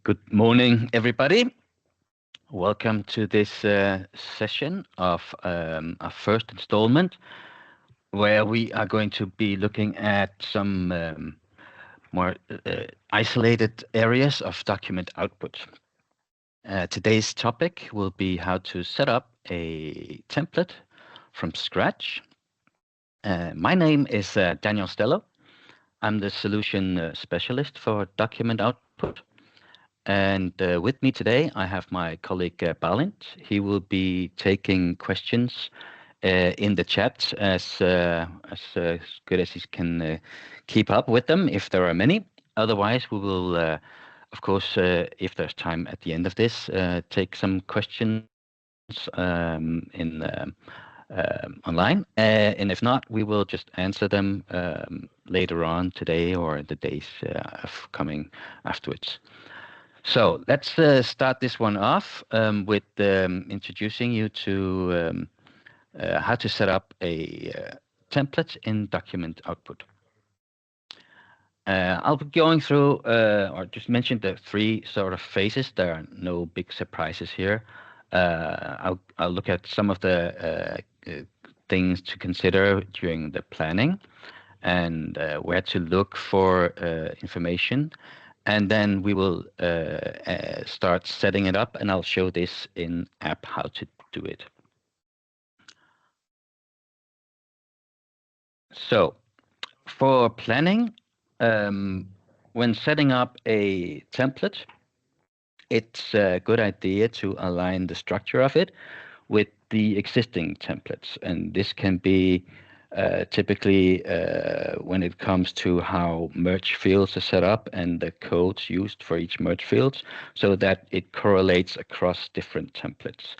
Good morning, everybody. Welcome to this session of our first installment, where we are going to be looking at some more isolated areas of document output. Today's topic will be how to set up a template from scratch. My name is Daniel Stello. I'm the solution specialist for document output. And with me today, I have my colleague Balint. He will be taking questions in the chat as good as he can keep up with them, if there are many. Otherwise, we will, of course, if there's time at the end of this, take some questions online. And if not, we will just answer them later on today or the days coming afterwards. So let's start this one off with introducing you to how to set up a template in document output. I'll be going through or just mention the three sort of phases. There are no big surprises here. I'll look at some of the things to consider during the planning and where to look for information. And then we will start setting it up, and I'll show this in app how to do it. So for planning, when setting up a template, it's a good idea to align the structure of it with the existing templates. And this can be typically when it comes to how merge fields are set up and the codes used for each merge fields, so that it correlates across different templates.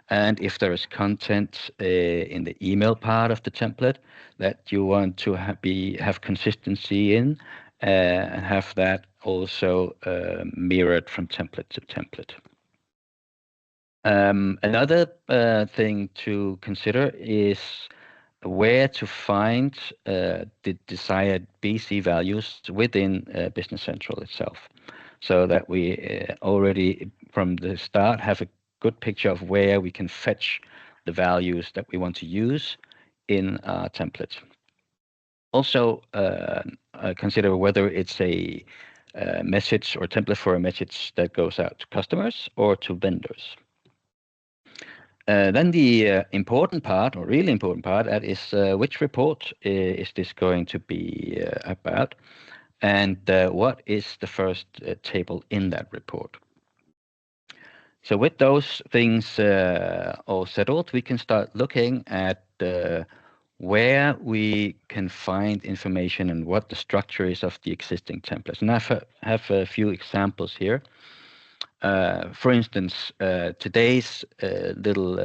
And if there is content in the email part of the template that you want to have consistency in, and have that also mirrored from template to template. Another thing to consider is where to find the desired BC values within Business Central itself, so that we already from the start have a good picture of where we can fetch the values that we want to use in our template. Also, consider whether it's a message or template for a message that goes out to customers or to vendors. Then the important part, or really important part, that is which report is this going to be about, and what is the first table in that report. So with those things all settled, we can start looking at where we can find information and what the structure is of the existing templates. And I have a few examples here. For instance, today's little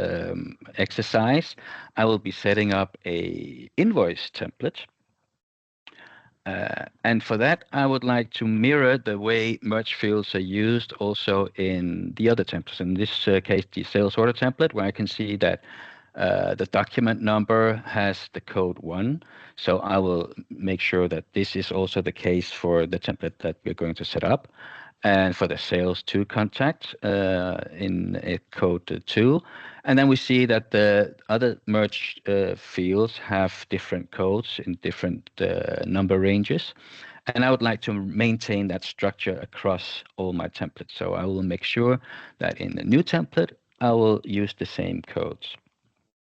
exercise, I will be setting up a invoice template. And for that, I would like to mirror the way merge fields are used also in the other templates. In this case, the sales order template, where I can see that the document number has the code 1. So I will make sure that this is also the case for the template that we're going to set up. And for the sales to contact in code 2. And then we see that the other merge fields have different codes in different number ranges. And I would like to maintain that structure across all my templates. So I will make sure that in the new template, I will use the same codes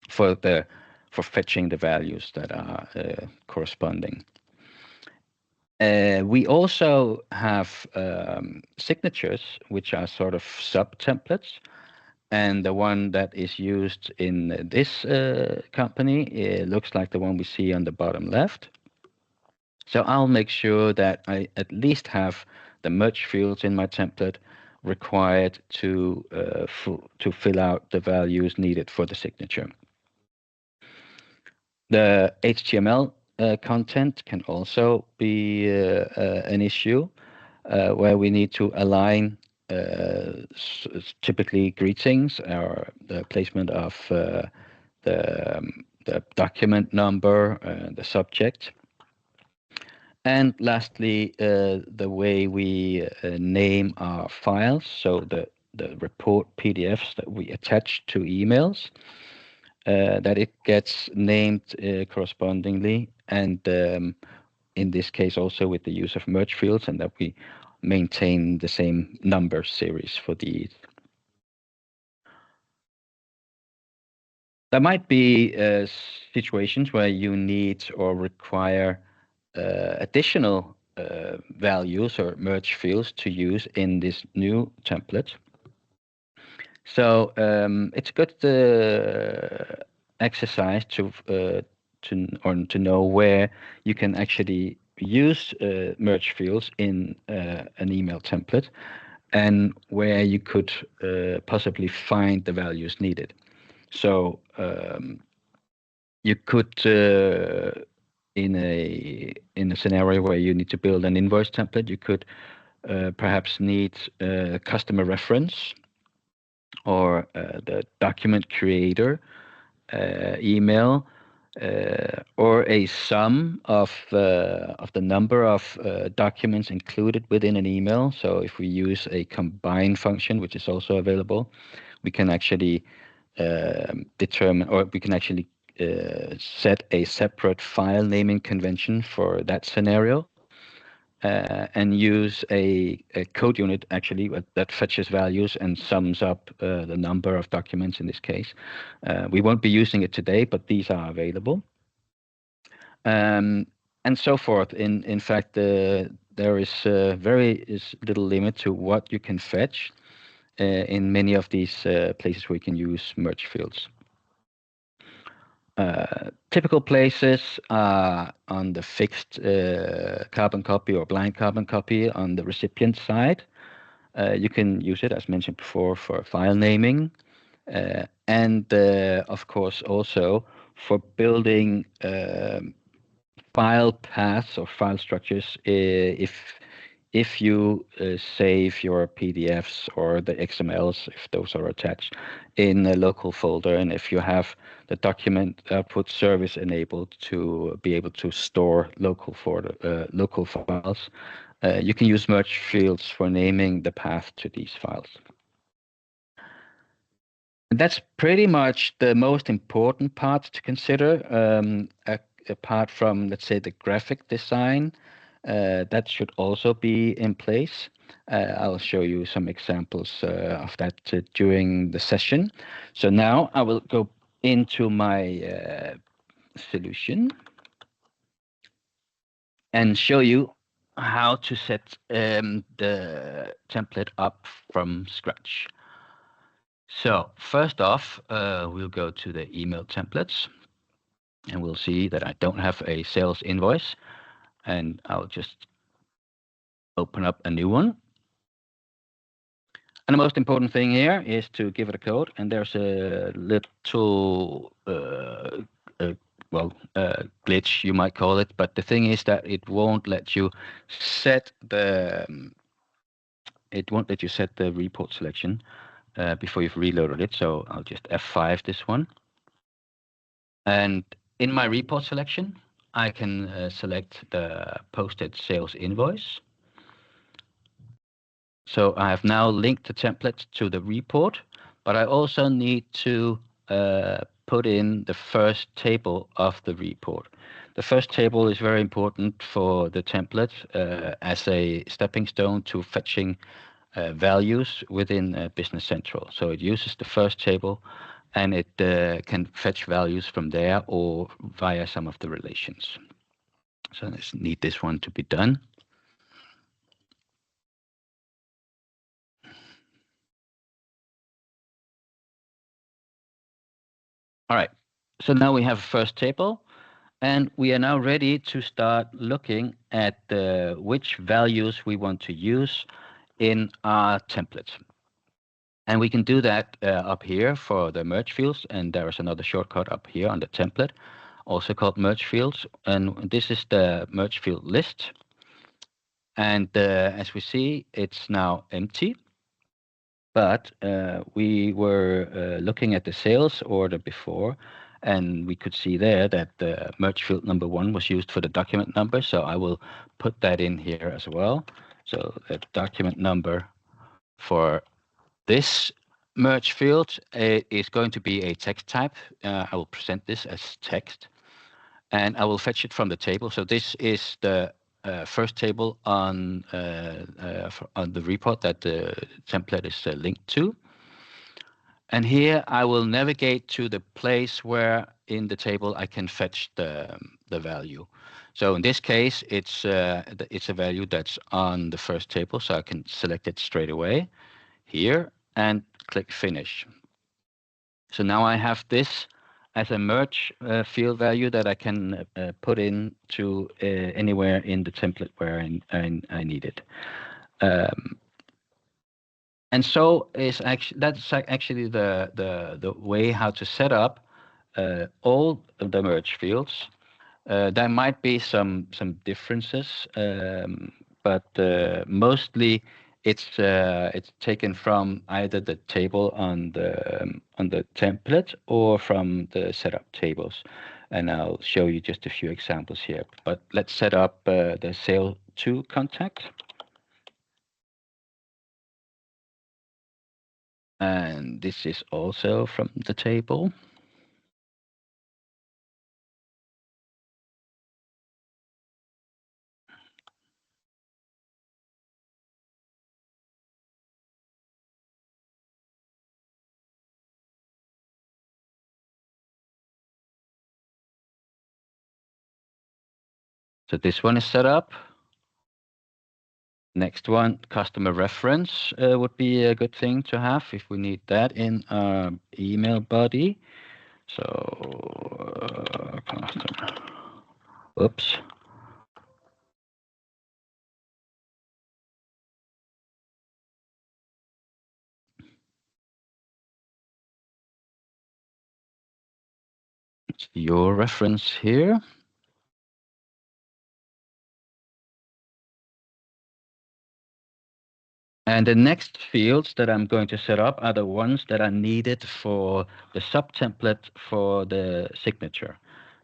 for fetching the values that are corresponding. We also have signatures, which are sort of sub-templates. And the one that is used in this company, it looks like the one we see on the bottom left. So I'll make sure that I at least have the merge fields in my template required to fill out the values needed for the signature. The HTML content can also be an issue where we need to align typically greetings or the placement of the document number, the subject. And lastly, the way we name our files, so the report PDFs that we attach to emails, that it gets named correspondingly, and in this case also with the use of merge fields, and that we maintain the same number series for these. There might be situations where you need or require additional values or merge fields to use in this new template. So it's a good exercise to know where you can actually use merge fields in an email template, and where you could possibly find the values needed. So you could, in a scenario where you need to build an invoice template, you could perhaps need a customer reference, or the document creator email, or a sum of the number of documents included within an email. So if we use a combine function, which is also available, we can actually determine, or we can actually set a separate file naming convention for that scenario, and use a code unit actually that fetches values and sums up the number of documents in this case. We won't be using it today, but these are available. And so forth. In fact, there is very little limit to what you can fetch in many of these places where you can use merge fields. Typical places are on the fixed carbon copy or blind carbon copy on the recipient side. You can use it, as mentioned before, for file naming, and of course also for building file paths or file structures if you save your PDFs or the XMLs, if those are attached, in a local folder, and if you have the document output service enabled to be able to store local files, you can use merge fields for naming the path to these files. And that's pretty much the most important part to consider, apart from, let's say, the graphic design. That should also be in place. I'll show you some examples of that during the session. So now I will go into my solution and show you how to set the template up from scratch. So first off, we'll go to the email templates, and we'll see that I don't have a sales invoice, and I'll just open up a new one. And the most important thing here is to give it a code, and there's a little glitch, you might call it, but the thing is that it won't let you set the report selection before you've reloaded it. So I'll just F5 this one, and in my report selection I can select the posted sales invoice. So I have now linked the template to the report, but I also need to put in the first table of the report. The first table is very important for the template as a stepping stone to fetching values within Business Central. So it uses the first table, and it can fetch values from there or via some of the relations. So I just need this one to be done. All right, so now we have a first table, and we are now ready to start looking at which values we want to use in our template. And we can do that up here for the merge fields, and there is another shortcut up here on the template, also called merge fields, and this is the merge field list. And as we see, it's now empty. But we were looking at the sales order before, And we could see there that the merge field number 1 was used for the document number. So I will put that in here as well. So the document number for this merge field is going to be a text type. I will present this as text, and I will fetch it from the table. So this is the first table on the report that the template is linked to. And here I will navigate to the place where in the table I can fetch the value. So in this case, it's a value that's on the first table, so I can select it straight away here and click Finish. So now I have this as a merge field value that I can put into anywhere in the template where I need it. And so that's actually the way how to set up all of the merge fields. There might be some differences, but mostly it's taken from either the table on the template or from the setup tables. And I'll show you just a few examples here. But let's set up the sale to contact. And this is also from the table. So this one is set up. Next one, customer reference would be a good thing to have if we need that in our email body. So, customer. Oops. It's your reference here. And the next fields that I'm going to set up are the ones that are needed for the sub-template for the signature.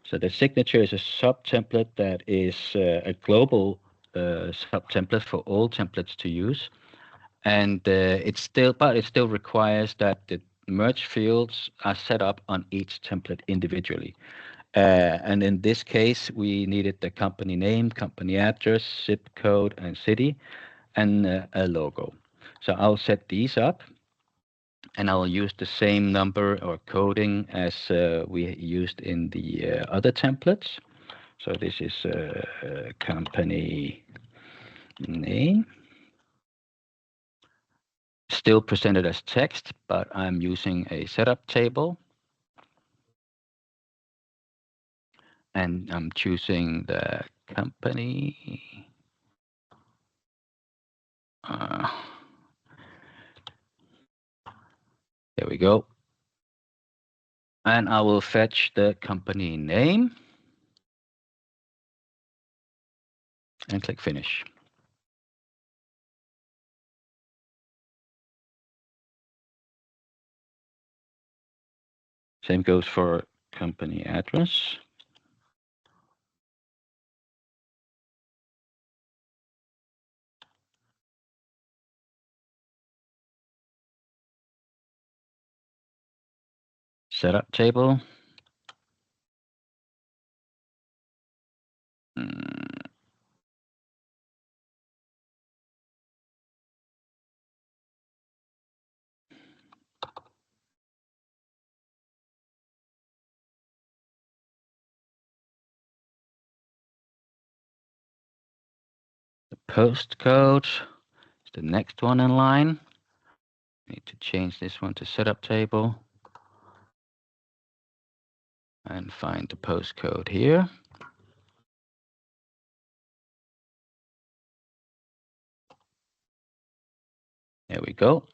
So the signature is a sub-template that is a global sub-template for all templates to use. And it still requires that the merge fields are set up on each template individually. And in this case, we needed the company name, company address, zip code, and city, and a logo. So I'll set these up, and I'll use the same number or coding as we used in the other templates. So this is company name. Still presented as text, but I'm using a setup table. And I'm choosing the company. There we go. And I will fetch the company name and click Finish. Same goes for company address. Setup table. The postcode is the next one in line. Need to change this one to setup table and find the postcode here. There we go.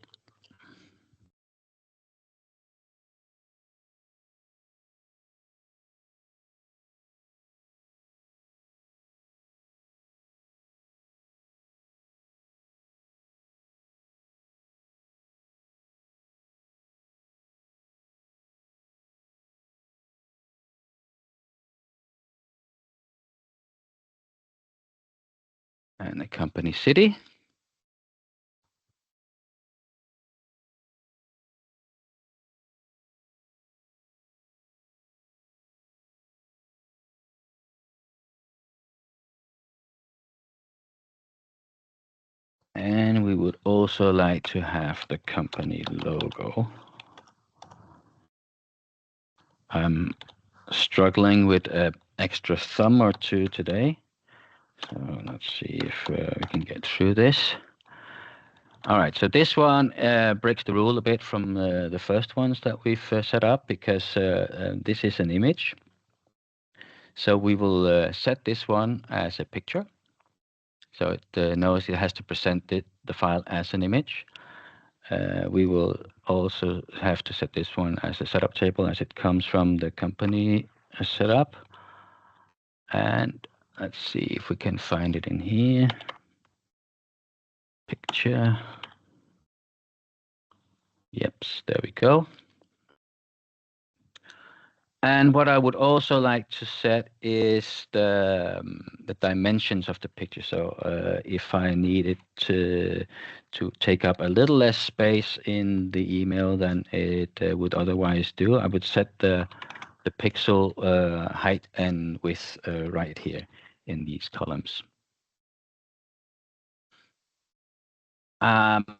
and the company city. And we would also like to have the company logo. I'm struggling with an extra thumb or two today. So let's see if we can get through this. All right, so this one breaks the rule a bit from the first ones that we've set up, because this is an image. So we will set this one as a picture. So it knows it has to present the file as an image. We will also have to set this one as a setup table, as it comes from the company setup. And let's see if we can find it in here. Picture. Yep, there we go. And what I would also like to set is the dimensions of the picture. So if I needed to take up a little less space in the email than it would otherwise do, I would set the pixel height and width right here in these columns.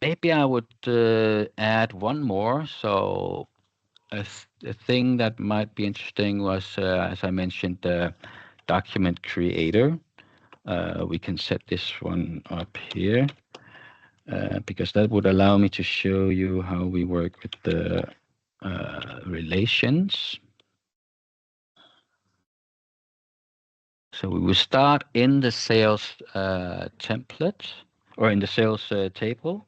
Maybe I would add one more. So a thing that might be interesting was, as I mentioned, the document creator. We can set this one up here because that would allow me to show you how we work with the relations. So we will start in the sales template, or in the sales table,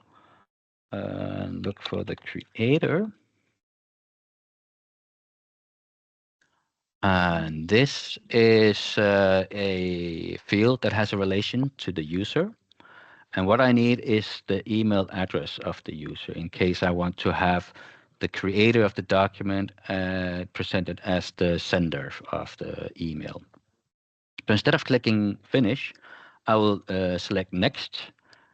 and look for the creator. And this is a field that has a relation to the user. And what I need is the email address of the user in case I want to have the creator of the document presented as the sender of the email. So instead of clicking finish, I will select next,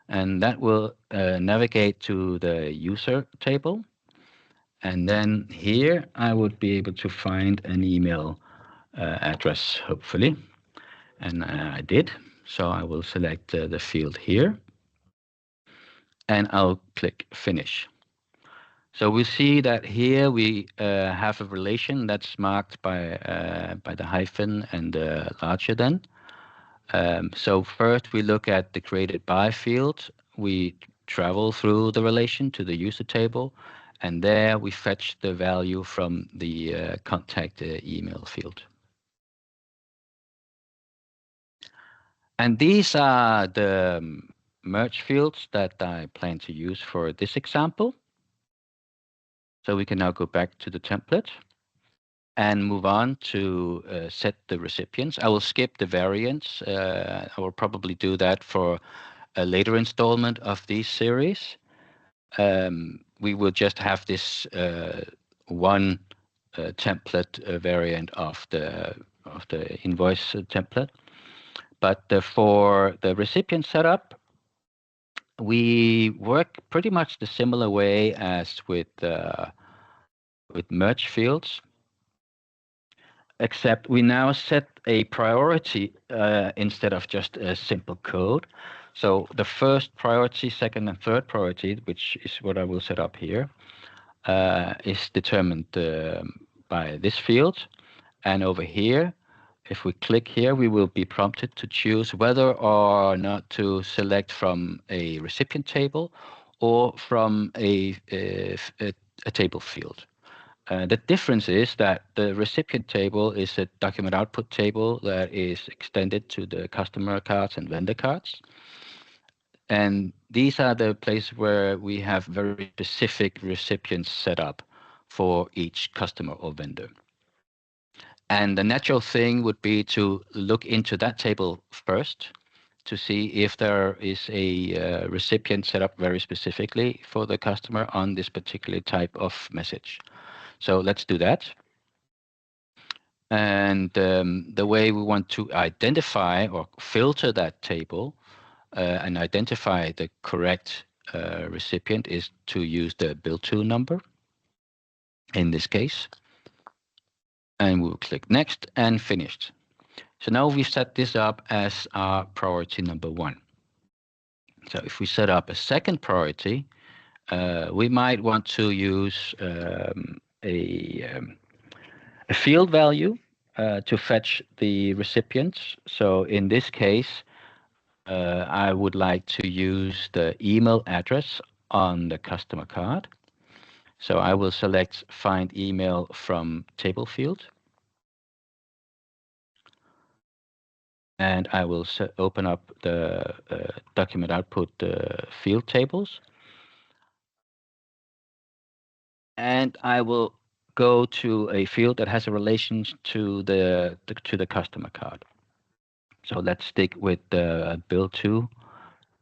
and that will navigate to the user table. And then here I would be able to find an email address, hopefully. And I did. So I will select the field here, and I'll click finish. So we see that here we have a relation that's marked by the hyphen and the larger than. So first we look at the created by field. We travel through the relation to the user table, and there we fetch the value from the contact email field. And these are the merge fields that I plan to use for this example. So we can now go back to the template and move on to set the recipients. I will skip the variants. I will probably do that for a later installment of these series. We will just have this one template variant of the invoice template. But for the recipient setup, we work pretty much the similar way as with merge fields, except we now set a priority instead of just a simple code. So the first priority, second and third priority, which is what I will set up here, is determined by this field. And over here, if we click here, we will be prompted to choose whether or not to select from a recipient table or from a table field. The difference is that the recipient table is a document output table that is extended to the customer cards and vendor cards. And these are the places where we have very specific recipients set up for each customer or vendor. And the natural thing would be to look into that table first to see if there is a recipient set up very specifically for the customer on this particular type of message. So let's do that. And the way we want to identify or filter that table and identify the correct recipient is to use the bill to number in this case. And we'll click next and finished. So now we've set this up as our priority number 1. So if we set up a second priority, we might want to use a field value to fetch the recipients. So in this case, I would like to use the email address on the customer card. So I will select find email from table field. And I will open up the document output field tables. And I will go to a field that has a relation to the customer card. So let's stick with the bill to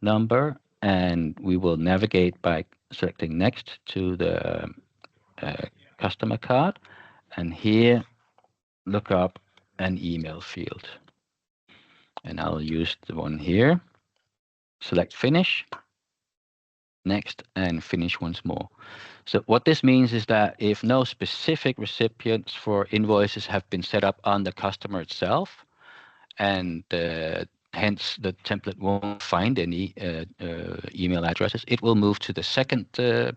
number, and we will navigate by selecting next to the customer card, and here look up an email field. And I'll use the one here. Select finish, next, and finish once more. So what this means is that if no specific recipients for invoices have been set up on the customer itself, and hence the template won't find any email addresses, it will move to the second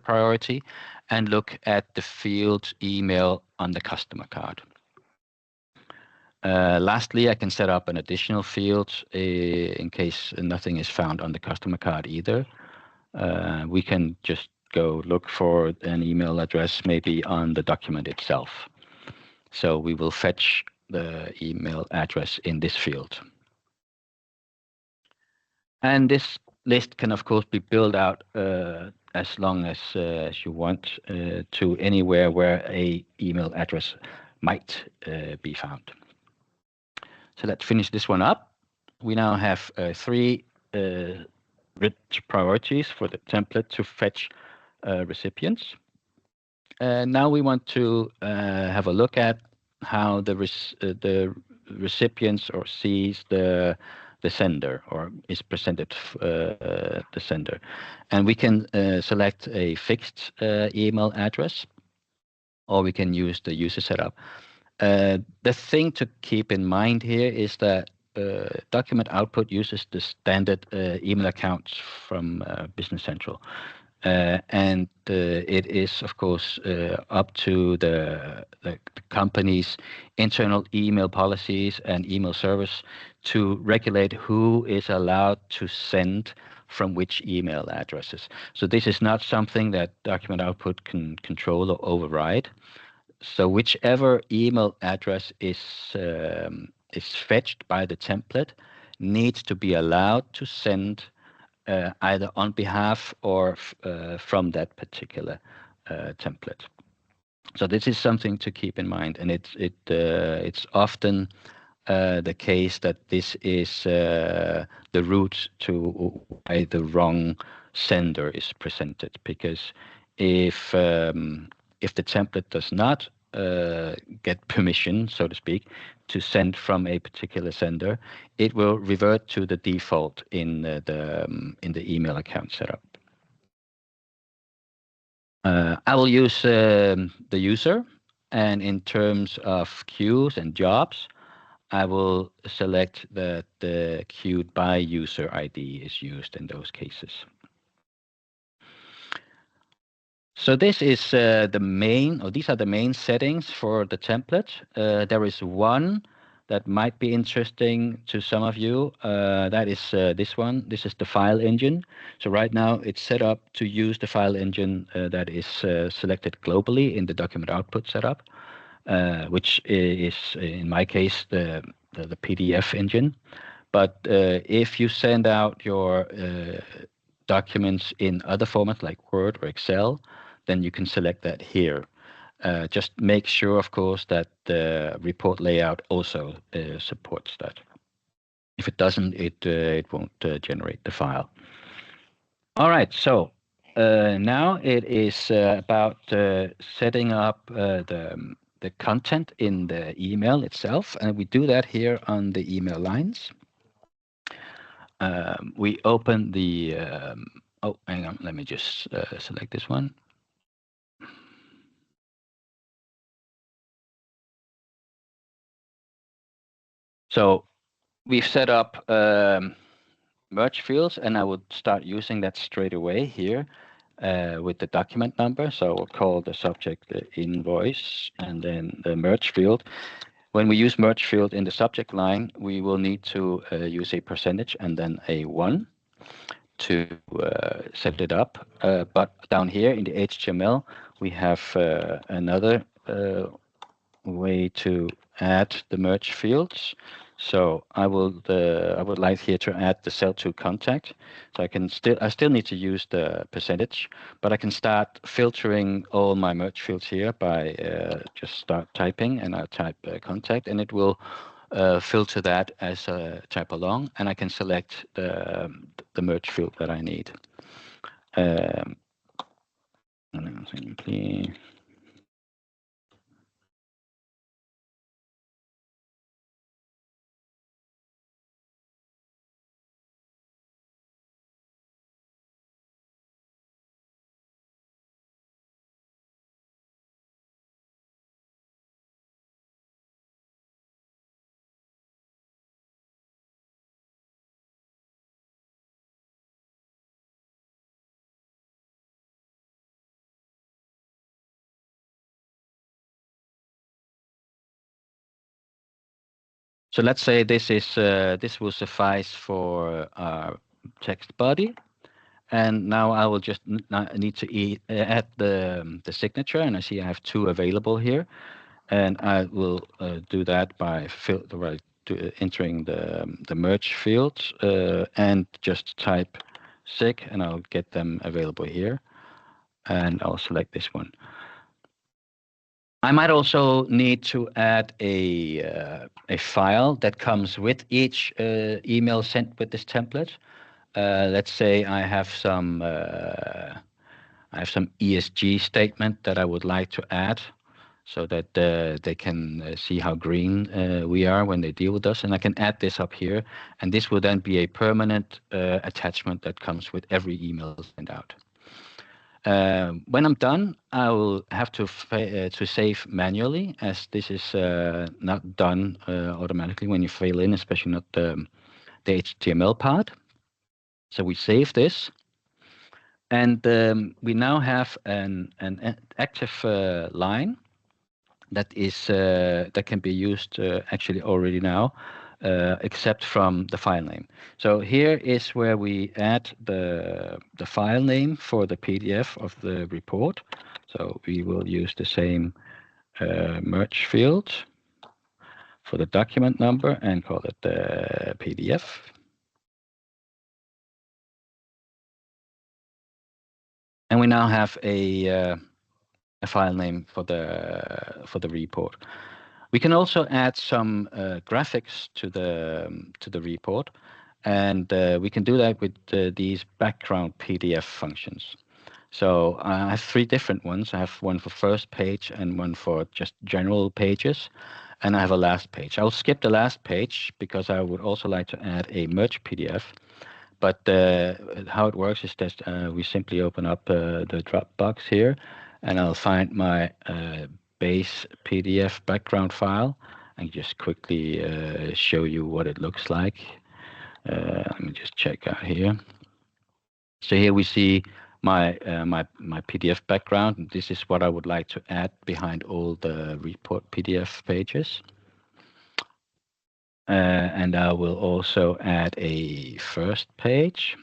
priority and look at the field email on the customer card. Lastly, I can set up an additional field in case nothing is found on the customer card either. We can just go look for an email address maybe on the document itself. So we will fetch the email address in this field. And this list can, of course, be built out as long as you want to anywhere where a email address might be found. So let's finish this one up. We now have 3 rich priorities for the template to fetch recipients. Now we want to have a look at how the recipients or sees the sender or is presented the sender. And we can select a fixed email address, or we can use the user setup. The thing to keep in mind here is that Document Output uses the standard email accounts from Business Central. And it is, of course, up to the company's internal email policies and email service to regulate who is allowed to send from which email addresses. So this is not something that Document Output can control or override. So whichever email address is fetched by the template needs to be allowed to send either on behalf or from that particular template. So this is something to keep in mind, and it's often the case that this is the route to why the wrong sender is presented, because if the template does not get permission, so to speak, to send from a particular sender, it will revert to the default in the email account setup. I will use the user, and in terms of queues and jobs, I will select that the queued by user ID is used in those cases. So this is these are the main settings for the template. There is one that might be interesting to some of you. That is this one. This is the file engine. So right now it's set up to use the file engine that is selected globally in the document output setup, which is in my case the PDF engine. But if you send out your documents in other formats like Word or Excel, then you can select that here. Just make sure, of course, that the report layout also supports that. If it doesn't, it won't generate the file. All right, so now it is about setting up the content in the email itself, and we do that here on the email lines. we open the, oh, hang on, let me just select this one. So we've set up merge fields, and I would start using that straight away here with the document number. So we'll call the subject the invoice and then the merge field. When we use merge field in the subject line, we will need to use a percentage and then a 1 to set it up. But down here in the HTML, we have another way to add the merge fields. So I would like here to add the cell to contact. So I still need to use the percentage, but I can start filtering all my merge fields here by just start typing, and I'll type contact, and it will filter that as I type along, and I can select the merge field that I need. And then simply. So let's say this will suffice for our text body, and now I will just need to add the signature, and I see I have 2 available here, and I will do that by entering the merge field and just type sig, and I'll get them available here, and I'll select this one. I might also need to add a file that comes with each email sent with this template. Let's say I have some ESG statement that I would like to add, so that they can see how green we are when they deal with us, and I can add this up here, and this will then be a permanent attachment that comes with every email sent out. When I'm done, I will have to save manually, as this is not done automatically when you fill in, especially not the HTML part. So we save this, and we now have an active line that can be used actually already now, except from the file name. So here is where we add the file name for the PDF of the report. So we will use the same merge field for the document number and call it the PDF. And we now have a file name for the report. We can also add some graphics to the report, and we can do that with these background PDF functions. So I have 3 different ones. I have one for first page and one for just general pages, and I have a last page. I'll skip the last page because I would also like to add a merge PDF. But how it works is that we simply open up the Dropbox here, and I'll find my base PDF background file and just quickly show you what it looks like. Let me just check out here. So here we see my PDF background. This is what I would like to add behind all the report PDF pages. And I will also add a first page.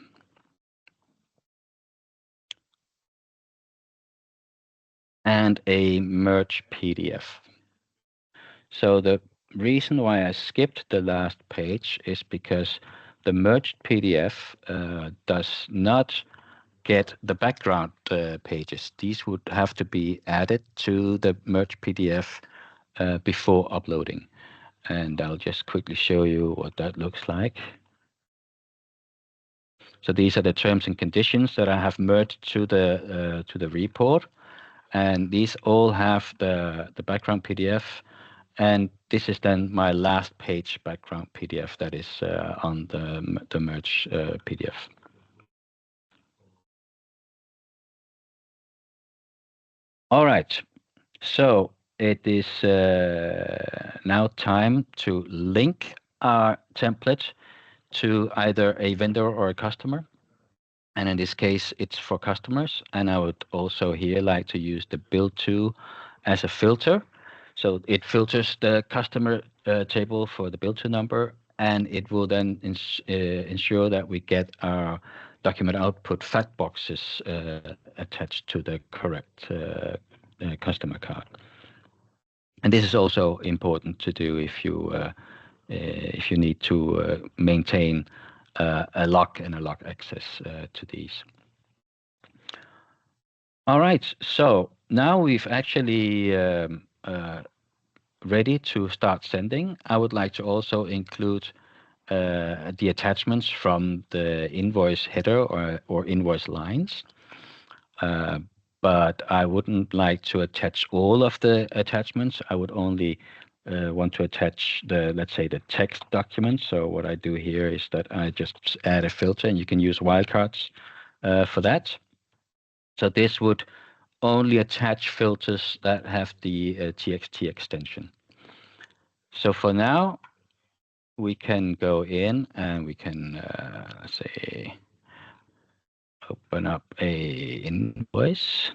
And a merge PDF. So the reason why I skipped the last page is because the merged PDF does not get the background pages. These would have to be added to the merged PDF before uploading. And I'll just quickly show you what that looks like. So these are the terms and conditions that I have merged to the report. And these all have the background PDF And this is then my last page background PDF that is on the merge PDF. All right, so it is now time to link our template to either a vendor or a customer. And in this case, it's for customers. And I would also here like to use the build to as a filter. So it filters the customer table for the build to number, and it will then ensure that we get our document output fact boxes attached to the correct customer card. And this is also important to do if you need to maintain a lock and a lock access to these. All right, so now we've actually ready to start sending. I would like to also include the attachments from the invoice header or invoice lines. But I wouldn't like to attach all of the attachments. I would only want to attach let's say the text document. So what I do here is that I just add a filter, and you can use wildcards for that. So this would only attach filters that have the TXT extension. So for now, we can go in and we can let's say open up a invoice.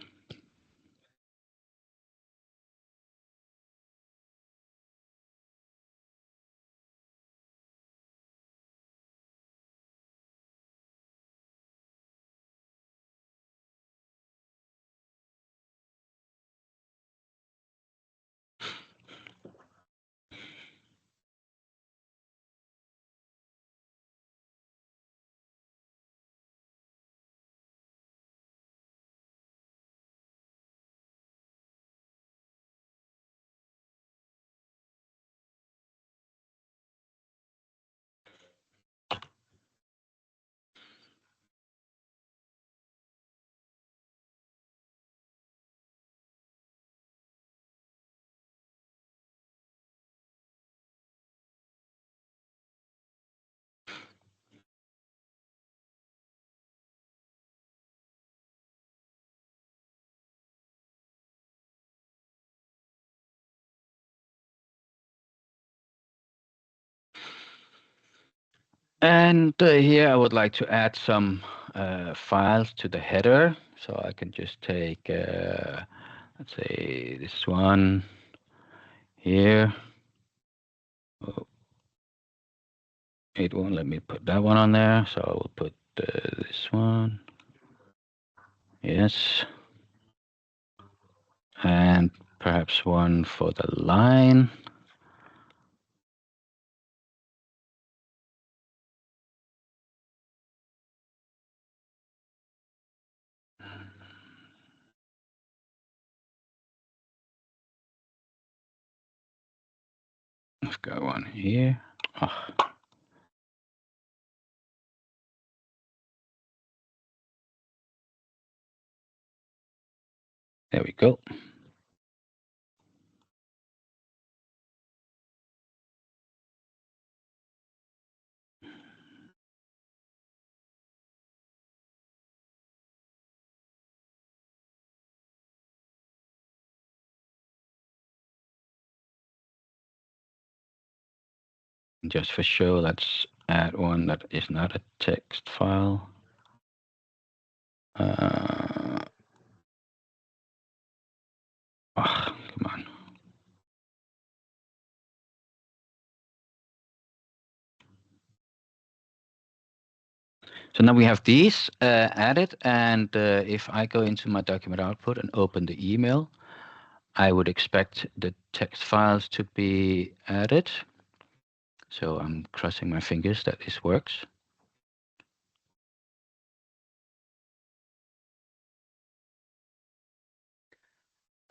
And here I would like to add some files to the header. So I can just take, let's say, this one here. Oh, it won't let me put that one on there. So I will put this one. Yes. And perhaps one for the line. Let's go one here. Oh. There we go. Just for show, let's add one that is not a text file. Oh, come on. So now we have these added, and if I go into my document output and open the email, I would expect the text files to be added. So I'm crossing my fingers that this works.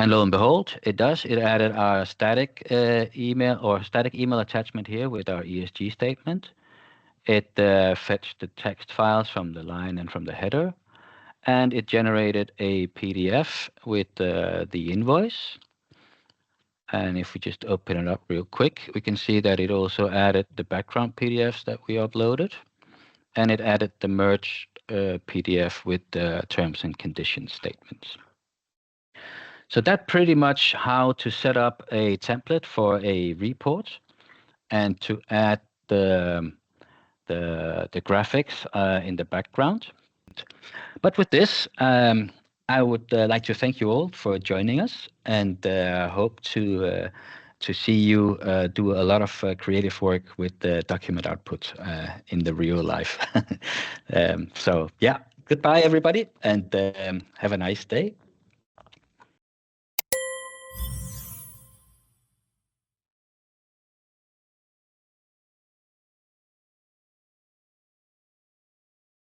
And lo and behold, it does. It added our static email or static email attachment here with our ESG statement. It fetched the text files from the line and from the header, and it generated a PDF with the invoice. And if we just open it up real quick, we can see that it also added the background PDFs that we uploaded, and it added the merged PDF with the terms and conditions statements. So that's pretty much how to set up a template for a report and to add the graphics in the background. But with this, I would like to thank you all for joining us, and hope to see you do a lot of creative work with the document output in the real life. So yeah, goodbye everybody, and have a nice day.